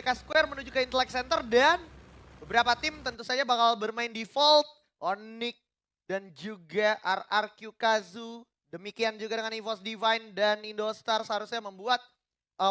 DK Square menuju ke Intellect Center dan beberapa tim tentu saja bakal bermain default, Onyx dan juga RRQ Kazu. Demikian juga dengan EVOS Divine dan Indostar seharusnya membuat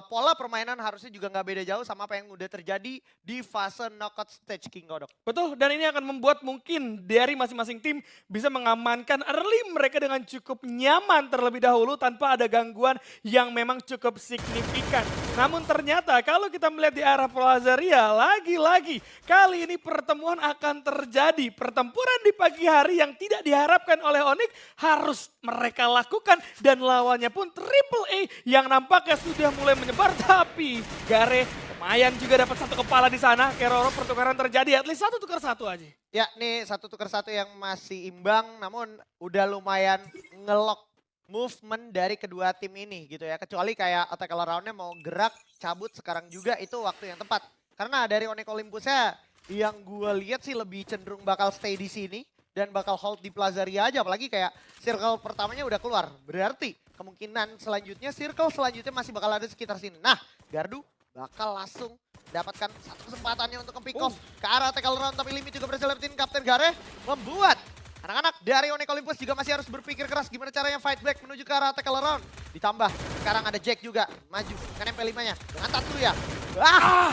pola permainan harusnya juga nggak beda jauh sama apa yang udah terjadi di fase knockout stage King Godok. Betul, dan ini akan membuat mungkin dari masing-masing tim bisa mengamankan early mereka dengan cukup nyaman terlebih dahulu tanpa ada gangguan yang memang cukup signifikan. Namun ternyata kalau kita melihat di arah Plazaria, lagi-lagi kali ini pertemuan akan terjadi. Pertempuran di pagi hari yang tidak diharapkan oleh Onyx harus mereka lakukan dan lawannya pun Triple A yang nampaknya sudah mulai menyebar, tapi Gare lumayan juga dapat satu kepala di sana. Keroro pertukaran terjadi, at least satu tukar satu aja. Ya, nih satu tukar satu yang masih imbang, namun udah lumayan ngelok movement dari kedua tim ini gitu ya. Kecuali kayak attack all around-nya mau gerak, cabut sekarang juga itu waktu yang tepat. Karena dari Onyx Olympusnya yang gue lihat sih lebih cenderung bakal stay di sini dan bakal hold di Plazaria aja. Apalagi kayak circle pertamanya udah keluar. Berarti kemungkinan selanjutnya, circle selanjutnya masih bakal ada sekitar sini. Nah, Gardu bakal langsung dapatkan satu kesempatannya untuk pick off ke arah tackle round. Tapi Limit juga berhasil dapetin Kapten Gare. Membuat anak-anak dari Onyx Olympus juga masih harus berpikir keras gimana caranya fight back menuju ke arah tackle round. Ditambah sekarang ada Jack juga maju dengan MP5-nya dengan Tatsuya.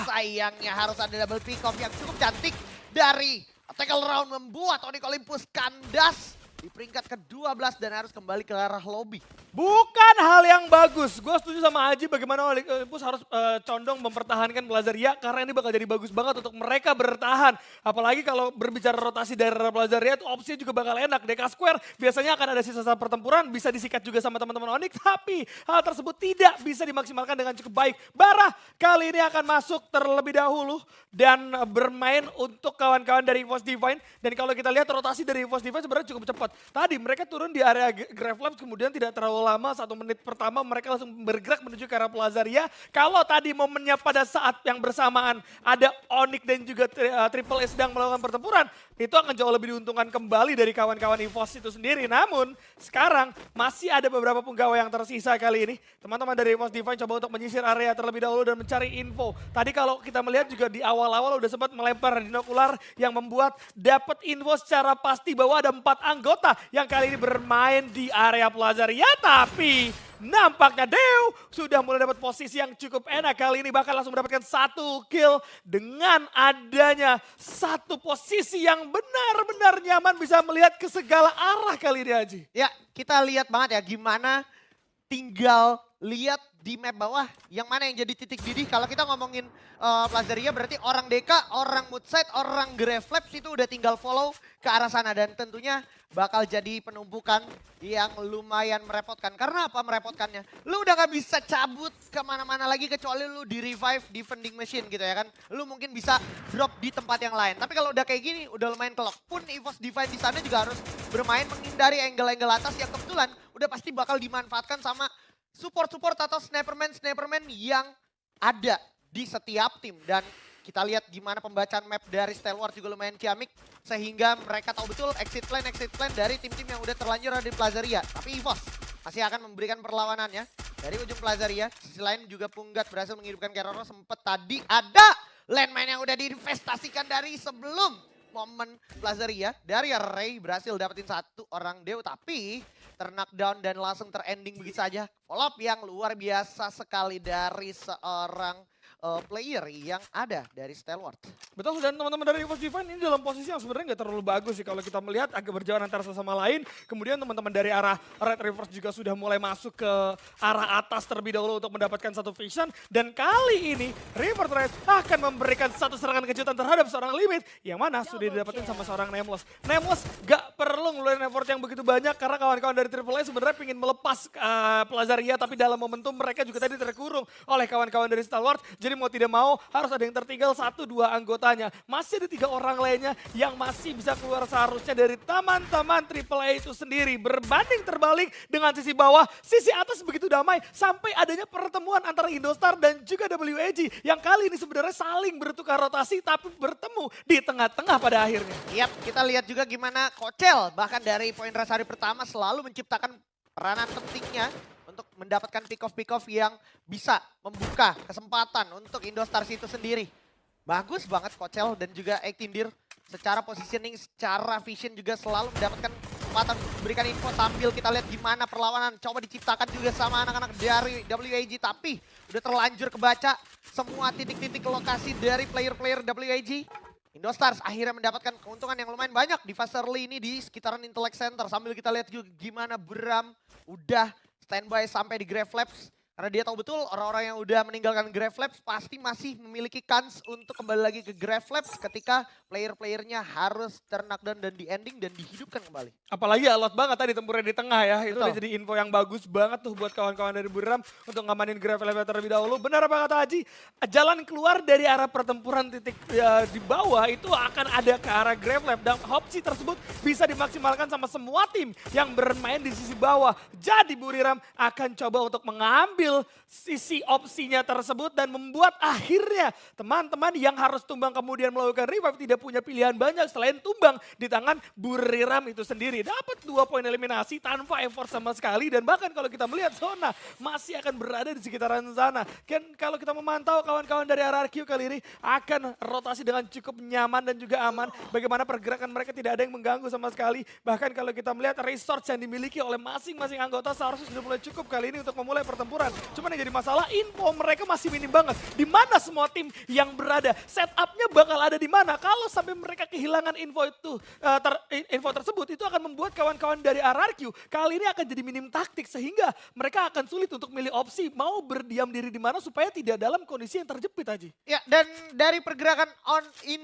Sayangnya harus ada double pick off yang cukup cantik dari tackle round membuat Onyx Olympus kandas di peringkat ke-12 dan harus kembali ke arah lobby. Bukan hal yang bagus. Gue setuju sama Aji bagaimana Olympus harus condong mempertahankan Plazaria karena ini bakal jadi bagus banget untuk mereka bertahan. Apalagi kalau berbicara rotasi dari Plazaria itu opsinya juga bakal enak. DK Square biasanya akan ada sisa-sisa pertempuran, bisa disikat juga sama teman-teman Onyx, tapi hal tersebut tidak bisa dimaksimalkan dengan cukup baik. Bara kali ini akan masuk terlebih dahulu dan bermain untuk kawan-kawan dari EVOS Divine. Dan kalau kita lihat rotasi dari EVOS Divine sebenarnya cukup cepat. Tadi mereka turun di area Gravelabs kemudian tidak terlalu lama, 1 menit pertama mereka langsung bergerak menuju ke arah Plazaria. Kalau tadi momennya pada saat yang bersamaan ada Onyx dan juga Triple A sedang melakukan pertempuran, itu akan jauh lebih diuntungkan kembali dari kawan-kawan EVOS itu sendiri. Namun sekarang masih ada beberapa penggawa yang tersisa kali ini. Teman-teman dari EVOS Divine coba untuk menyisir area terlebih dahulu dan mencari info. Tadi kalau kita melihat juga di awal-awal udah sempat melempar dinokular yang membuat dapat info secara pasti bahwa ada 4 anggota yang kali ini bermain di area Plazaria, tapi nampaknya Dew sudah mulai dapat posisi yang cukup enak kali ini, bahkan langsung mendapatkan 1 kill dengan adanya 1 posisi yang benar-benar nyaman bisa melihat ke segala arah kali ini Haji. Ya, kita lihat banget ya gimana tinggal lihat di map bawah yang mana yang jadi titik didih. Kalau kita ngomongin Plazaria berarti orang DK, orang Moodside, orang Gravelabs itu udah tinggal follow ke arah sana. Dan tentunya bakal jadi penumpukan yang lumayan merepotkan. Karena apa merepotkannya? Lu udah gak bisa cabut kemana-mana lagi kecuali lu di revive di vending machine gitu ya kan. Lu mungkin bisa drop di tempat yang lain. Tapi kalau udah kayak gini udah lumayan kelok. Pun EVOS Divine di sana juga harus bermain menghindari angle-angle atas yang kebetulan udah pasti bakal dimanfaatkan sama support-support atau sniperman yang ada di setiap tim. Dan kita lihat gimana pembacaan map dari Stalwart juga lumayan ciamik. Sehingga mereka tahu betul exit plan dari tim-tim yang udah terlanjur ada di Plazaria. Tapi EVOS masih akan memberikan perlawanannya dari ujung Plazaria. Sisi lain juga Punggat berhasil menghidupkan Keroro. Sempet tadi ada landmine yang udah diinvestasikan dari sebelum momen Plazaria. Dari Ray berhasil dapetin 1 orang Dew, tapi terknockdown dan langsung terending begitu saja. Follow up yang luar biasa sekali dari seorang player yang ada dari Stalwart. Betul, dan teman-teman dari EVOS Divine ini dalam posisi yang sebenarnya nggak terlalu bagus sih kalau kita melihat agak berjalan antara satu sama lain. Kemudian teman-teman dari arah Red Reverse juga sudah mulai masuk ke arah atas terlebih dahulu untuk mendapatkan 1 vision. Dan kali ini River Red akan memberikan 1 serangan kejutan terhadap seorang Limit yang mana sudah didapetin sama seorang Nameless. Nameless gak perlu ngeluarin effort yang begitu banyak karena kawan-kawan dari Triple A sebenarnya ingin melepas Plazaria, tapi dalam momentum mereka juga tadi terkurung oleh kawan-kawan dari Stalwart. Jadi mau tidak mau harus ada yang tertinggal 1-2 anggotanya. Masih ada 3 orang lainnya yang masih bisa keluar seharusnya dari teman-teman Triple A itu sendiri. Berbanding terbalik dengan sisi bawah, sisi atas begitu damai sampai adanya pertemuan antara Indostar dan juga WAG yang kali ini sebenarnya saling bertukar rotasi tapi bertemu di tengah-tengah pada akhirnya. Yap, kita lihat juga gimana Kocel bahkan dari poin ras hari pertama selalu menciptakan peranan pentingnya untuk untuk mendapatkan pick off yang bisa membuka kesempatan untuk Indostars itu sendiri. Bagus banget Kocel dan juga Ektindir secara positioning, secara vision juga selalu mendapatkan kesempatan untuk memberikan info sambil kita lihat gimana perlawanan coba diciptakan juga sama anak-anak dari WAG, tapi udah terlanjur kebaca semua titik-titik lokasi dari player-player WAG. Indostars akhirnya mendapatkan keuntungan yang lumayan banyak di fase early ini di sekitaran Intellect Center. Sambil kita lihat juga gimana Bram udah standby sampai di Grave Labs. Karena dia tahu betul orang-orang yang udah meninggalkan Grave Labs pasti masih memiliki kans untuk kembali lagi ke Grave Labs ketika player-playernya harus terknockdown dan di ending dan dihidupkan kembali. Apalagi alot banget tadi tempurnya di tengah ya. Itu Betul. udah jadi info yang bagus banget tuh buat kawan-kawan dari Buram untuk ngamanin Grave Labs terlebih dahulu. Benar apa kata Haji? Jalan keluar dari arah pertempuran titik di bawah itu akan ada ke arah Grave Labs. Dan opsi tersebut bisa dimaksimalkan sama semua tim yang bermain di sisi bawah. Jadi Buriram akan coba untuk mengambil sisi opsinya tersebut dan membuat akhirnya teman-teman yang harus tumbang kemudian melakukan revive tidak punya pilihan banyak selain tumbang di tangan Buriram itu sendiri. Dapat 2 poin eliminasi tanpa effort sama sekali dan bahkan kalau kita melihat zona masih akan berada di sekitaran sana. Kan kalau kita memantau kawan-kawan dari RRQ kali ini akan rotasi dengan cukup nyaman dan juga aman. Bagaimana pergerakan mereka tidak ada yang mengganggu sama sekali. Bahkan kalau kita melihat resource yang dimiliki oleh masing-masing anggota seharusnya sudah mulai cukup kali ini untuk memulai pertempuran. Cuman yang jadi masalah info mereka masih minim banget. Di mana semua tim yang berada? Setupnya bakal ada di mana? Kalau sampai mereka kehilangan info itu, info tersebut itu akan membuat kawan-kawan dari RRQ kali ini akan jadi minim taktik sehingga mereka akan sulit untuk milih opsi mau berdiam diri di mana supaya tidak dalam kondisi yang terjepit aja. Ya, dan dari pergerakan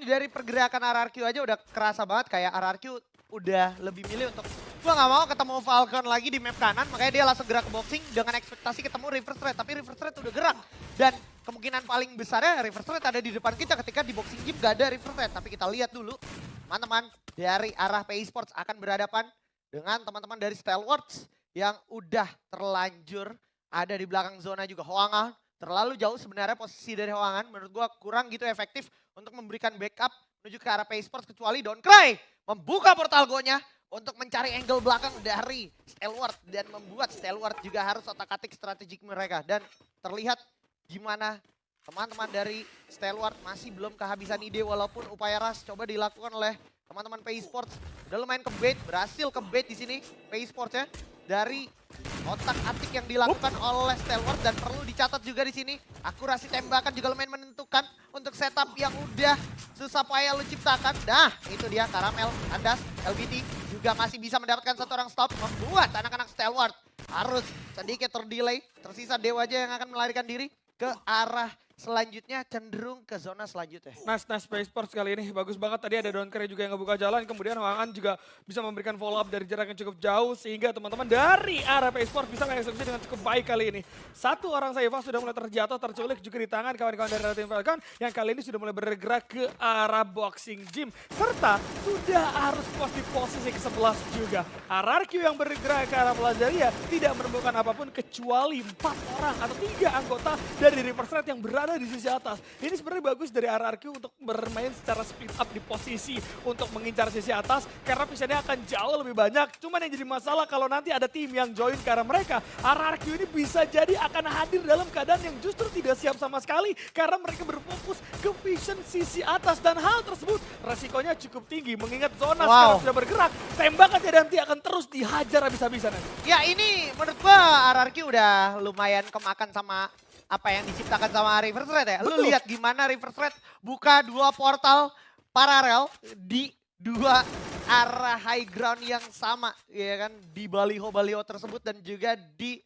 dari pergerakan RRQ aja udah kerasa banget kayak RRQ udah lebih milih untuk gua nggak mau ketemu Falcon lagi di map kanan, makanya dia langsung gerak ke boxing dengan ekspektasi ketemu Reverse Threat, tapi Reverse Threat udah gerak. Dan kemungkinan paling besarnya Reverse Threat ada di depan kita ketika di boxing game gak ada Reverse Threat. Tapi kita lihat dulu, teman-teman dari arah PI Sports akan berhadapan dengan teman-teman dari Stalwarts yang udah terlanjur ada di belakang zona juga. Hwangan terlalu jauh sebenarnya posisi dari Hwangan, menurut gua kurang gitu efektif untuk memberikan backup menuju ke arah PI Sports kecuali Dawncry membuka portal go-nya untuk mencari angle belakang dari Stalwart dan membuat Stalwart juga harus otak-atik strategik mereka. Dan terlihat gimana teman-teman dari Stalwart masih belum kehabisan ide walaupun upaya rush coba dilakukan oleh teman-teman PI Sports. Udah lumayan ke-bait, berhasil ke-bait di sini PI Sports ya. Dari otak-atik yang dilakukan oleh Stalwart dan perlu dicatat juga di sini. Akurasi tembakan juga lumayan menentukan untuk setup yang udah susah payah lu ciptakan. Nah, itu dia Karamel, Andas, LBT juga masih bisa mendapatkan satu orang stop. Membuat anak-anak Stalwart harus sedikit terdelay. Tersisa Dewa aja yang akan melarikan diri ke arah selanjutnya, cenderung ke zona selanjutnya. Nice PI Sports kali ini bagus banget. Tadi ada Dawncry juga yang ngebuka jalan. Kemudian Hwangan juga bisa memberikan follow up dari jarak yang cukup jauh. Sehingga teman-teman dari arah PI Sports bisa mengeksekusi dengan cukup baik kali ini. Satu orang Saifa sudah mulai terjatuh, terculik juga di tangan kawan-kawan dari tim Falcon. Yang kali ini sudah mulai bergerak ke arah boxing gym. Serta sudah harus di posisi ke-11 juga. RRQ yang bergerak ke arah Plazaria tidak menemukan apapun kecuali 4 orang atau 3 anggota dari Reverse Threat yang berada di sisi atas. Ini sebenarnya bagus dari RRQ untuk bermain secara split up di posisi untuk mengincar sisi atas karena visionnya akan jauh lebih banyak. Cuman yang jadi masalah kalau nanti ada tim yang join ke arah mereka, RRQ ini bisa jadi akan hadir dalam keadaan yang justru tidak siap sama sekali karena mereka berfokus ke vision sisi atas dan hal tersebut resikonya cukup tinggi mengingat zona sekarang sudah bergerak. Tembakannya nanti akan terus dihajar habis-habisan. Ya ini menurut gua RRQ udah lumayan kemakan sama apa yang diciptakan sama Reverse Threat ya. Lu lihat gimana Reverse Threat buka 2 portal paralel di 2 arah high ground yang sama ya kan, di baliho-baliho tersebut dan juga di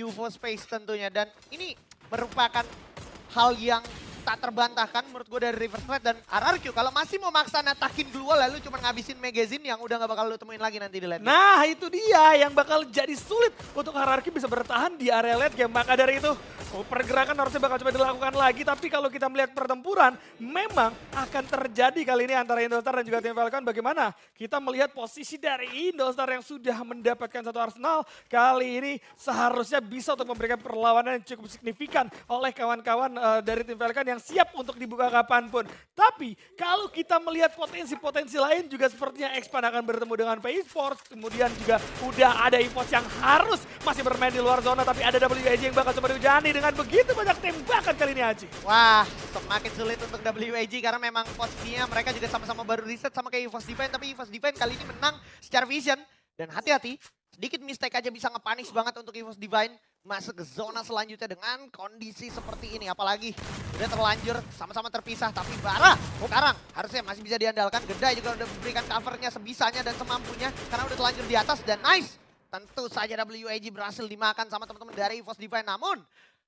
UFO space tentunya. Dan ini merupakan hal yang tak terbantahkan menurut gue dari Reverse Threat dan RRQ. Kalau masih mau maksa natakin duel lalu cuma ngabisin magazine yang udah gak bakal lu temuin lagi nanti di late game. Nah itu dia yang bakal jadi sulit untuk RRQ bisa bertahan di area late game. Maka dari itu pergerakan harusnya bakal coba dilakukan lagi. Tapi kalau kita melihat pertempuran memang akan terjadi kali ini antara Indostar dan juga tim Falcon. Bagaimana kita melihat posisi dari Indostar yang sudah mendapatkan satu Arsenal. Kali ini seharusnya bisa untuk memberikan perlawanan yang cukup signifikan oleh kawan-kawan dari tim Falcon yang yang siap untuk dibuka kapanpun. Tapi kalau kita melihat potensi-potensi lain juga sepertinya Expan akan bertemu dengan PI Sports. Kemudian juga udah ada EVOS yang harus masih bermain di luar zona. Tapi ada WAG yang bakal coba dihujani dengan begitu banyak tembakan kali ini Aji. Wah, semakin sulit untuk WAG karena memang posisinya mereka juga sama-sama baru reset sama kayak EVOS Divine. Tapi EVOS Divine kali ini menang secara vision. Dan hati-hati, sedikit mistake aja bisa ngepanis banget untuk EVOS Divine masuk ke zona selanjutnya dengan kondisi seperti ini. Apalagi udah terlanjur sama-sama terpisah. Tapi Bara sekarang harusnya masih bisa diandalkan. Gedai juga udah memberikan covernya sebisanya dan semampunya karena udah terlanjur di atas dan nice. Tentu saja WAG berhasil dimakan sama teman-teman dari EVOS Divine. Namun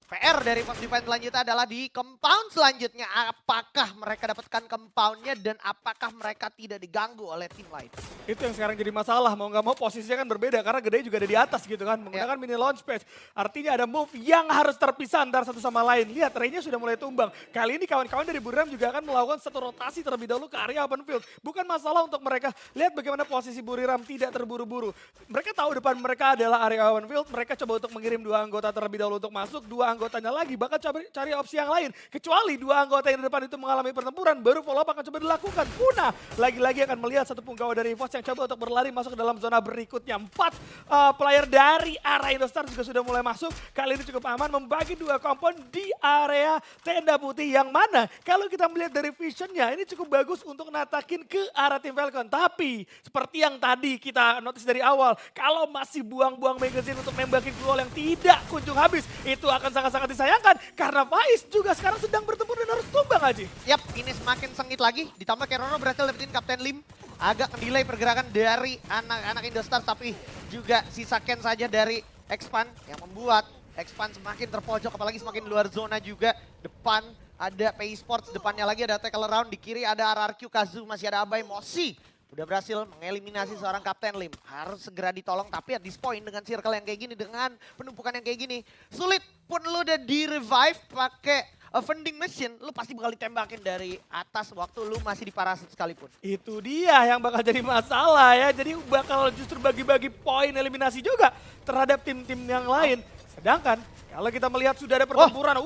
PR dari EVOS Divine selanjutnya adalah di compound selanjutnya. Apakah mereka dapatkan compoundnya dan apakah mereka tidak diganggu oleh tim lain? Itu yang sekarang jadi masalah, mau nggak mau posisinya kan berbeda karena Gede juga ada di atas gitu kan, menggunakan mini launch pad. Artinya ada move yang harus terpisah antara satu sama lain. Lihat, Ray-nya sudah mulai tumbang. Kali ini kawan-kawan dari Buriram juga akan melakukan satu rotasi terlebih dahulu ke area open field. Bukan masalah untuk mereka. Lihat bagaimana posisi Buriram tidak terburu-buru. Mereka tahu depan mereka adalah area open field, mereka coba untuk mengirim 2 anggota terlebih dahulu untuk masuk, 2 anggotanya lagi, bahkan coba cari opsi yang lain. Kecuali 2 anggota yang di depan itu mengalami pertempuran, baru follow up akan coba dilakukan. Puna lagi-lagi akan melihat satu punggawa dari EVOS yang coba untuk berlari masuk ke dalam zona berikutnya. 4 player dari arah Indostar juga sudah mulai masuk. Kali ini cukup aman membagi 2 kompon di area tenda putih yang mana kalau kita melihat dari visionnya ini cukup bagus untuk natakin ke arah tim Falcon. Tapi seperti yang tadi kita notice dari awal, kalau masih buang-buang magazine untuk nembakin gol yang tidak kunjung habis, itu akan sangat-sangat disayangkan karena Faiz juga sekarang sedang bertempur dan harus tumbang Aji. Yap, ini semakin sengit lagi. Ditambah Kerono berhasil dapetin Kapten Lim. Agak delay pergerakan dari anak-anak Indostar, tapi juga sisa Ken saja dari Expan yang membuat Expan semakin terpojok, apalagi semakin luar zona juga. Depan ada PI Sports, depannya lagi ada tackle around, di kiri ada RRQ, Kazu, masih ada Abai, Mosi. Udah berhasil mengeliminasi seorang Kapten Lim. Harus segera ditolong, tapi at this point dengan circle yang kayak gini, dengan penumpukan yang kayak gini, sulit pun lu udah di-revive pakai vending machine, lu pasti bakal ditembakin dari atas waktu lu masih di parasit sekalipun. Itu dia yang bakal jadi masalah ya. Jadi bakal justru bagi-bagi poin eliminasi juga terhadap tim-tim yang lain. Sedangkan kalau kita melihat sudah ada pertempuran,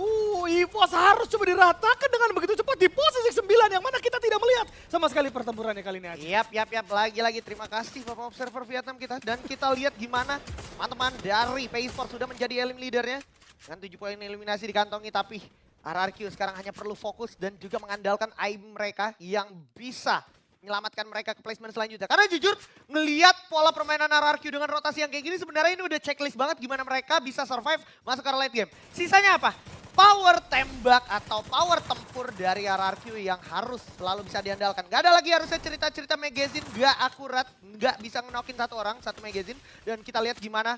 EVOS harus coba diratakan dengan begitu cepat di posisi 9 yang mana kita tidak melihat sama sekali pertempurannya kali ini aja. Yap. Lagi-lagi terima kasih Bapak Observer Vietnam kita. Dan kita lihat gimana teman-teman dari PI Sports sudah menjadi elim leadernya. Dengan 7 poin eliminasi dikantongi, tapi RRQ sekarang hanya perlu fokus dan juga mengandalkan aim mereka yang bisa menyelamatkan mereka ke placement selanjutnya. Karena jujur, ngelihat pola permainan RRQ dengan rotasi yang kayak gini, sebenarnya ini udah checklist banget gimana mereka bisa survive masuk ke late game. Sisanya apa? Power tembak atau power tempur dari RRQ yang harus selalu bisa diandalkan. Gak ada lagi harusnya cerita-cerita magazine gak akurat, gak bisa ngenokin satu orang, satu magazine. Dan kita lihat gimana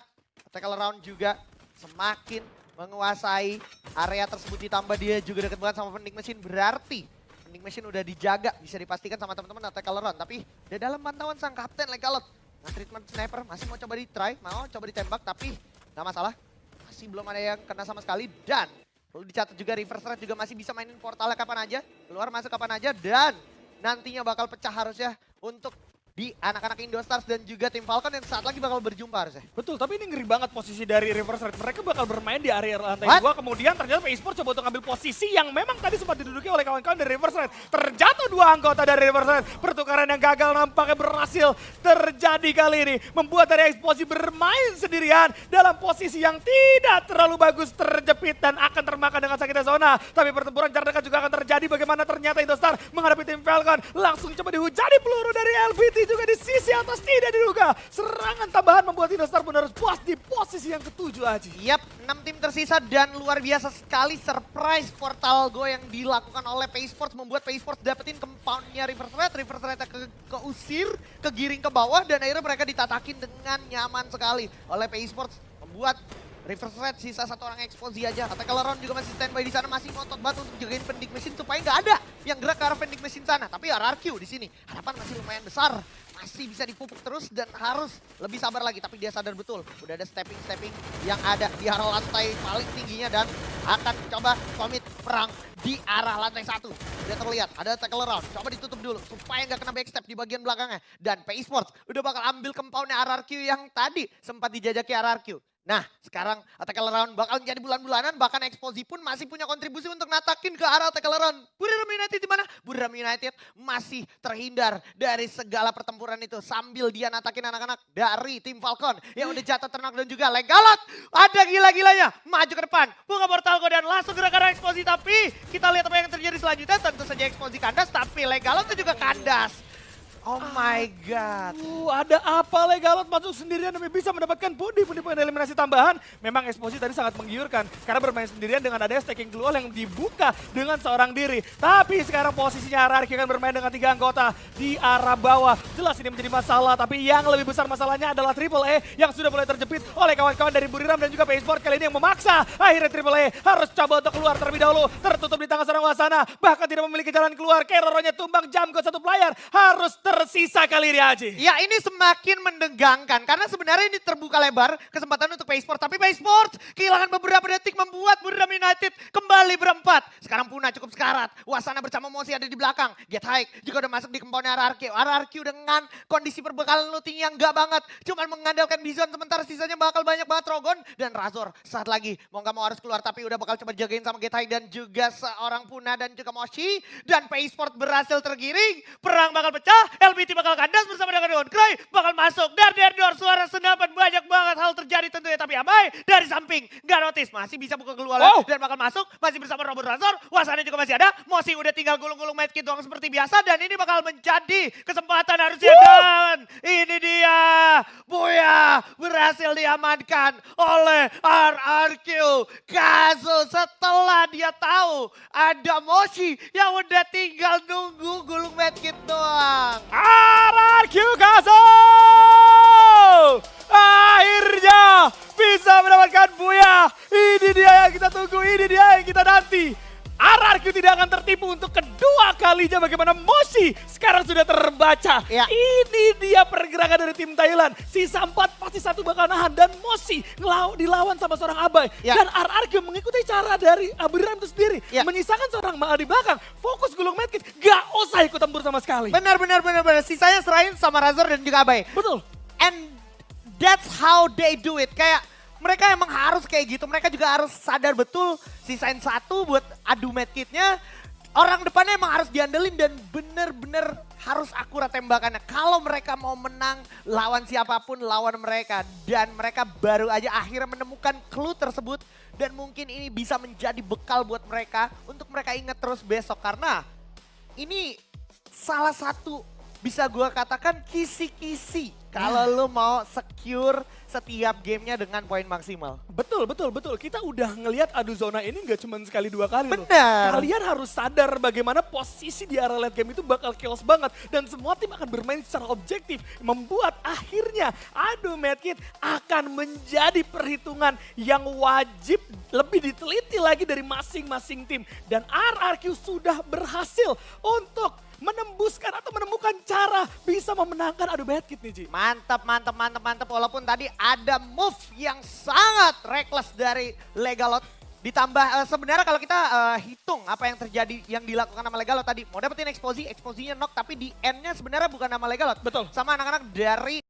tackle around juga semakin menguasai area tersebut, ditambah dia juga deket banget sama vending machine, berarti vending machine udah dijaga, bisa dipastikan sama teman-teman attack around. Tapi udah dalam pantauan sang kapten Legalot. Nah, treatment sniper masih mau coba di-try, mau coba ditembak, tapi nggak masalah. Masih belum ada yang kena sama sekali, dan perlu dicatat juga reverse threat juga masih bisa mainin portalnya kapan aja, keluar masuk kapan aja, dan nantinya bakal pecah harusnya untuk di anak-anak Indostars dan juga tim Falcon yang saat lagi bakal berjumpa harusnya. Betul, tapi ini ngeri banget posisi dari reverse threat. Mereka bakal bermain di area lantai 2, kemudian ternyata PI Sports coba untuk ngambil posisi yang memang tadi sempat diduduki oleh kawan-kawan dari reverse threat. Terjatuh 2 anggota dari reverse threat. Pertukaran yang gagal nampaknya berhasil terjadi kali ini. Membuat dari Explosive bermain sendirian dalam posisi yang tidak terlalu bagus, terjepit dan akan termakan dengan sakitnya zona. Tapi pertempuran jarak dekat juga akan terjadi. Bagaimana ternyata Indostar menghadapi tim Falcon. Langsung coba dihujani peluru dari LVT. Juga di sisi atas tidak diduga. Serangan tambahan membuat Indostar pun harus puas di posisi yang ke-7 Aji. Yap, 6 tim tersisa dan luar biasa sekali surprise portal go yang dilakukan oleh PI Sports. Membuat PI Sports dapetin compoundnya reverse threat keusir, kegiring ke bawah dan akhirnya mereka ditatakin dengan nyaman sekali oleh PI Sports. Membuat reverse threat sisa 1 orang eksposi aja. Attack around juga masih standby di sana, masih ngotot banget untuk jagain vending machine supaya nggak ada yang gerak ke arah vending machine sana. Tapi RRQ di sini harapan masih lumayan besar, masih bisa dipupuk terus dan harus lebih sabar lagi. Tapi dia sadar betul udah ada stepping yang ada di arah lantai paling tingginya dan akan coba komit perang di arah lantai 1. Udah terlihat ada tackle around, coba ditutup dulu supaya nggak kena backstep di bagian belakangnya. Dan PI Sports udah bakal ambil compoundnya RRQ yang tadi sempat dijajaki RRQ. Nah, sekarang Attack Round bakal menjadi bulan-bulanan, bahkan Exposy pun masih punya kontribusi untuk natakin ke arah Attack Round. Buriram United di mana? Buriram United masih terhindar dari segala pertempuran itu sambil dia natakin anak-anak dari tim Falcon yang udah jatuh ternak dan juga Legalot. Ada gila-gilanya, maju ke depan, buka portal dan langsung gerak ke arah Exposy, tapi kita lihat apa yang terjadi selanjutnya. Tentu saja Exposy kandas, tapi Legalot itu juga kandas. Oh my god. Ada apa Legalot masuk sendirian demi bisa mendapatkan pundi-pundi poin eliminasi tambahan. Memang Exposy tadi sangat menggiurkan karena bermain sendirian dengan adanya stacking global yang dibuka dengan seorang diri. Tapi sekarang posisinya Ararki akan bermain dengan 3 anggota di arah bawah. Jelas ini menjadi masalah, tapi yang lebih besar masalahnya adalah Triple E yang sudah mulai terjepit oleh kawan-kawan dari Buriram dan juga PSport kali ini yang memaksa. Akhirnya Triple E harus coba untuk keluar terlebih dahulu. Tertutup di tangan seorang Wasana, bahkan tidak memiliki jalan keluar. Keroronya tumbang, jam ke satu player harus tersisa kali ini Aji. Ya ini semakin mendegangkan karena sebenarnya ini terbuka lebar kesempatan untuk PaySport. Tapi PaySport kehilangan beberapa detik membuat Buriram United kembali berempat. Sekarang Puna cukup sekarat. Wasana bersama Mosi ada di belakang. Get High juga udah masuk di compound RRQ. RRQ dengan kondisi perbekalan looting yang gak banget. Cuman mengandalkan Bison sementara sisanya bakal banyak banget Rogon dan Razor. Saat lagi mau gak mau harus keluar tapi udah bakal coba jagain sama Get High dan juga seorang Puna dan juga Moshi. Dan PaySport berhasil tergiring. Perang bakal pecah. LBT bakal kandas bersama dengan Dragon Cry bakal masuk. Dar suara senapan banyak banget hal terjadi tentunya. Tapi Amai dari samping gak notice. Masih bisa buka keluar dan bakal masuk. Masih bersama Robot Razor. Wasana juga masih ada. Mosi udah tinggal gulung-gulung medkit doang seperti biasa. Dan ini bakal menjadi kesempatan harusnya. Dan ini dia. Buya berhasil diamankan oleh RRQ. Kazu setelah dia tahu ada Moshi yang udah tinggal nunggu gulung medkit doang. RRQ Kazo akhirnya bisa mendapatkan Buya. Ini dia yang kita tunggu, ini dia yang kita nanti. RRQ tidak akan tertipu untuk kedua kalinya bagaimana Moshi sekarang sudah terbaca. Ya. Ini dia pergerakan dari tim Thailand. Sisa 4 pasti satu bakal nahan dan Moshi dilawan sama seorang Abai. Ya. Dan RRQ mengikuti cara dari Buriram itu sendiri. Ya. Menyisakan seorang Maal di belakang. Fokus gulung medkit, gak usah ikut tempur sama sekali. Benar. Sisanya serahin sama Razor dan juga Abai. Betul. And that's how they do it. Kayak mereka emang harus kayak gitu. Mereka juga harus sadar betul sisain satu buat adu medkitnya. Orang depannya emang harus diandelin dan bener-bener harus akurat tembakannya. Kalau mereka mau menang lawan siapapun lawan mereka. Dan mereka baru aja akhirnya menemukan clue tersebut. Dan mungkin ini bisa menjadi bekal buat mereka untuk mereka ingat terus besok. Karena ini salah satu bisa gue katakan kisi-kisi. Kalau lu mau secure setiap gamenya dengan poin maksimal. Betul. Kita udah ngelihat adu zona ini nggak cuma sekali 2 kali loh. Benar. Kalian harus sadar bagaimana posisi di area late game itu bakal chaos banget. Dan semua tim akan bermain secara objektif. Membuat akhirnya adu medkit akan menjadi perhitungan yang wajib lebih diteliti lagi dari masing-masing tim. Dan RRQ sudah berhasil untuk menembuskan atau menemukan cara bisa memenangkan adu medkit nih Ji. Mantap. Walaupun tadi ada move yang sangat reckless dari Legalot. Ditambah sebenarnya kalau kita hitung apa yang terjadi yang dilakukan sama Legalot tadi. Mau dapetin Exposy, Exposy-nya knock tapi di end-nya sebenarnya bukan nama Legalot. Betul. Sama anak-anak dari